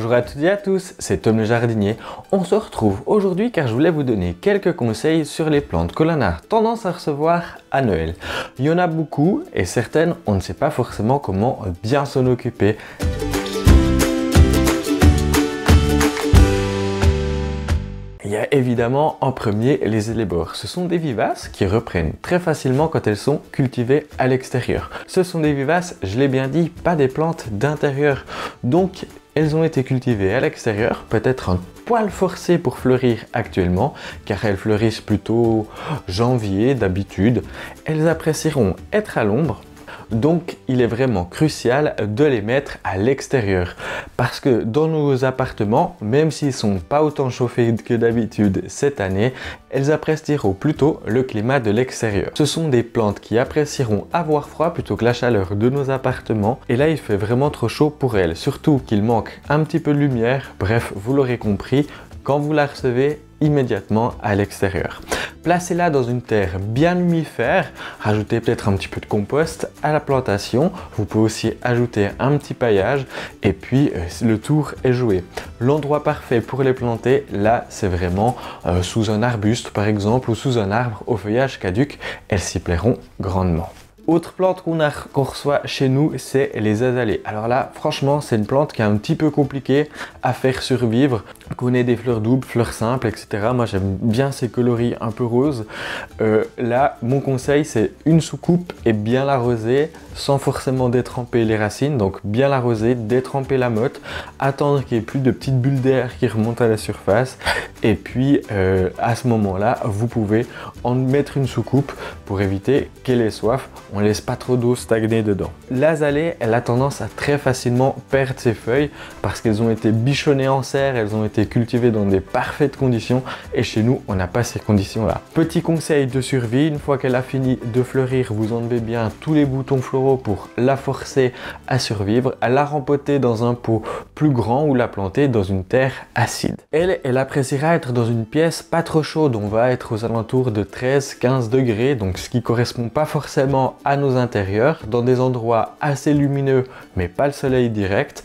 Bonjour à toutes et à tous, c'est Tom le jardinier. On se retrouve aujourd'hui car je voulais vous donner quelques conseils sur les plantes que l'on a tendance à recevoir à Noël. Il y en a beaucoup et certaines, on ne sait pas forcément comment bien s'en occuper. Il y a évidemment en premier les hellebores. Ce sont des vivaces qui reprennent très facilement quand elles sont cultivées à l'extérieur. Ce sont des vivaces, je l'ai bien dit, pas des plantes d'intérieur. Donc elles ont été cultivées à l'extérieur, peut-être un poil forcé pour fleurir actuellement, car elles fleurissent plutôt janvier d'habitude. Elles apprécieront être à l'ombre. Donc il est vraiment crucial de les mettre à l'extérieur parce que dans nos appartements, même s'ils ne sont pas autant chauffés que d'habitude cette année, elles apprécieront plutôt le climat de l'extérieur. Ce sont des plantes qui apprécieront avoir froid plutôt que la chaleur de nos appartements et là il fait vraiment trop chaud pour elles, surtout qu'il manque un petit peu de lumière. Bref, vous l'aurez compris, quand vous la recevez immédiatement à l'extérieur. Placez-la dans une terre bien humifère, rajoutez peut-être un petit peu de compost à la plantation, vous pouvez aussi ajouter un petit paillage et puis le tour est joué. L'endroit parfait pour les planter, là c'est vraiment sous un arbuste par exemple ou sous un arbre au feuillage caduc, elles s'y plairont grandement. Autre plante qu'on reçoit chez nous, c'est les azalées. Alors là, franchement, c'est une plante qui est un petit peu compliquée à faire survivre. Qu'on ait des fleurs doubles, fleurs simples, etc. Moi, j'aime bien ces coloris un peu roses. Là, mon conseil, c'est une soucoupe et bien l'arroser sans forcément détremper les racines. Donc, bien l'arroser, détremper la motte, attendre qu'il n'y ait plus de petites bulles d'air qui remontent à la surface. Et puis, à ce moment-là, vous pouvez en mettre une soucoupe pour éviter qu'elle ait soif. On ne laisse pas trop d'eau stagner dedans. L'azalée, elle a tendance à très facilement perdre ses feuilles parce qu'elles ont été bichonnées en serre, elles ont été cultivées dans des parfaites conditions et chez nous, on n'a pas ces conditions-là. Petit conseil de survie, une fois qu'elle a fini de fleurir, vous enlevez bien tous les boutons floraux pour la forcer à survivre, à la rempoter dans un pot plus grand ou la planter dans une terre acide. Elle appréciera être dans une pièce pas trop chaude, on va être aux alentours de 13-15 degrés, donc ce qui correspond pas forcément à nos intérieurs, dans des endroits assez lumineux mais pas le soleil direct.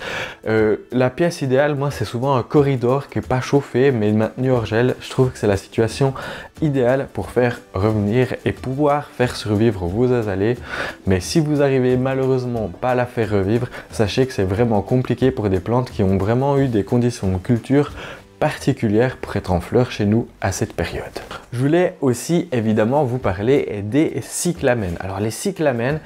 La pièce idéale, moi c'est souvent un corridor qui est pas chauffé mais maintenu hors gel. Je trouve que c'est la situation idéale pour faire revenir et pouvoir faire survivre vos azalées. Mais si vous arrivez malheureusement pas à la faire revivre, sachez que c'est vraiment compliqué pour des plantes qui ont vraiment eu des conditions de culture particulière pour être en fleurs chez nous à cette période. Je voulais aussi évidemment vous parler des cyclamènes. Alors les cyclamènes,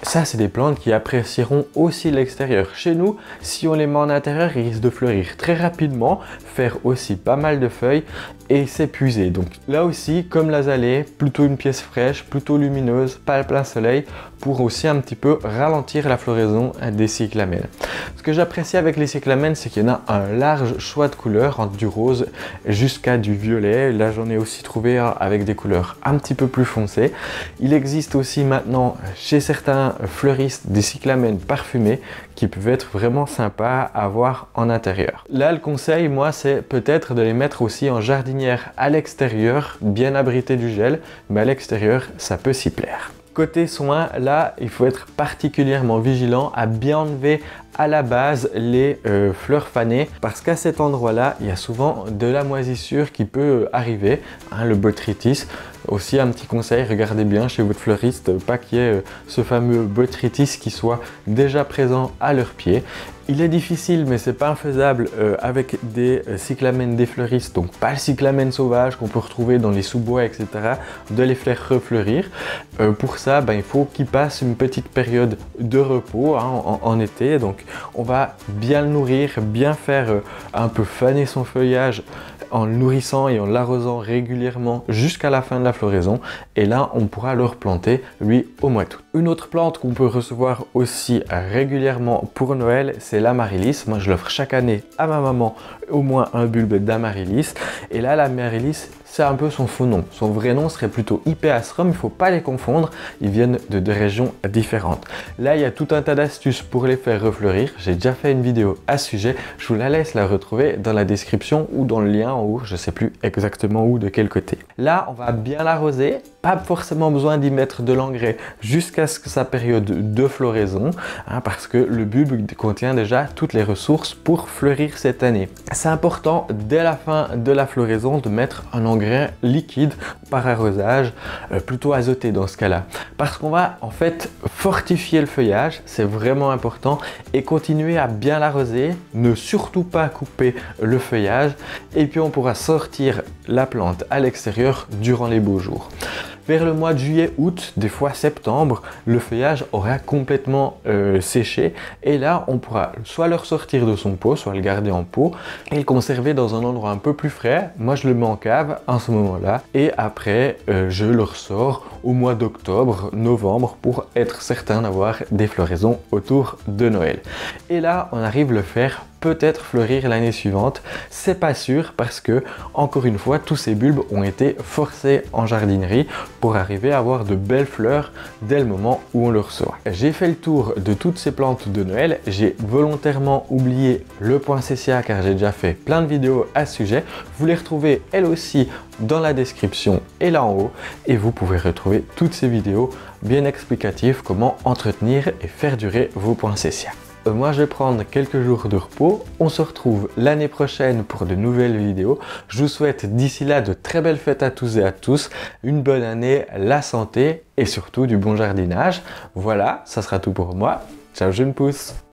ça c'est des plantes qui apprécieront aussi l'extérieur. Chez nous, si on les met en intérieur, ils risquent de fleurir très rapidement, faire aussi pas mal de feuilles et s'épuiser. Donc là aussi, comme l'azalée, plutôt une pièce fraîche, plutôt lumineuse, pas le plein soleil, pour aussi un petit peu ralentir la floraison des cyclamènes. Ce que j'apprécie avec les cyclamènes, c'est qu'il y en a un large choix de couleurs, entre du rose jusqu'à du violet. Là, j'en ai aussi trouvé avec des couleurs un petit peu plus foncées. Il existe aussi maintenant chez certains fleuristes des cyclamènes parfumés qui peuvent être vraiment sympas à avoir en intérieur. Là, le conseil, moi, c'est peut-être de les mettre aussi en jardinière à l'extérieur, bien abrité du gel, mais à l'extérieur, ça peut s'y plaire. Côté soins, là, il faut être particulièrement vigilant à bien enlever à la base les fleurs fanées parce qu'à cet endroit-là, il y a souvent de la moisissure qui peut arriver, hein, le botrytis. Aussi un petit conseil, regardez bien chez votre fleuriste, pas qu'il y ait ce fameux botrytis qui soit déjà présent à leurs pieds. Il est difficile, mais c'est pas infaisable avec des cyclamènes des fleuristes, donc pas le cyclamène sauvage qu'on peut retrouver dans les sous-bois, etc., de les faire refleurir. Pour ça, il faut qu'ils passent une petite période de repos, hein, en été. Donc on va bien le nourrir, bien faire un peu faner son feuillage en le nourrissant et en l'arrosant régulièrement jusqu'à la fin de la floraison. Et là, on pourra le replanter, lui, au mois d'août. Une autre plante qu'on peut recevoir aussi régulièrement pour Noël, c'est l'amaryllis. Moi, je l'offre chaque année à ma maman, au moins un bulbe d'amaryllis. Et là, l'amaryllis, c'est un peu son faux nom. Son vrai nom serait plutôt Hippeastrum, il ne faut pas les confondre, ils viennent de deux régions différentes. Là, il y a tout un tas d'astuces pour les faire refleurir. J'ai déjà fait une vidéo à ce sujet, je vous la laisse la retrouver dans la description ou dans le lien en haut, je ne sais plus exactement où, de quel côté. Là, on va bien l'arroser, pas forcément besoin d'y mettre de l'engrais jusqu'à ce que sa période de floraison, hein, parce que le bulbe contient déjà toutes les ressources pour fleurir cette année. C'est important dès la fin de la floraison de mettre un engrais liquide par arrosage, plutôt azoté dans ce cas-là, parce qu'on va en fait fortifier le feuillage, c'est vraiment important, et continuer à bien l'arroser, ne surtout pas couper le feuillage, et puis on pourra sortir la plante à l'extérieur durant les beaux jours. Vers le mois de juillet, août, des fois septembre, le feuillage aura complètement séché et là on pourra soit le ressortir de son pot, soit le garder en pot et le conserver dans un endroit un peu plus frais. Moi je le mets en cave en ce moment-là et après je le ressors au mois d'octobre, novembre pour être certain d'avoir des floraisons autour de Noël. Et là on arrive à le faire peut-être fleurir l'année suivante, c'est pas sûr parce que encore une fois tous ces bulbes ont été forcés en jardinerie pour arriver à avoir de belles fleurs dès le moment où on le reçoit. J'ai fait le tour de toutes ces plantes de Noël, j'ai volontairement oublié le poinsettia car j'ai déjà fait plein de vidéos à ce sujet, vous les retrouvez elles aussi dans la description et là en haut et vous pouvez retrouver toutes ces vidéos bien explicatives comment entretenir et faire durer vos poinsettias. Moi je vais prendre quelques jours de repos, on se retrouve l'année prochaine pour de nouvelles vidéos. Je vous souhaite d'ici là de très belles fêtes à tous et à tous, une bonne année, la santé et surtout du bon jardinage. Voilà, ça sera tout pour moi. Ciao jeune pousse!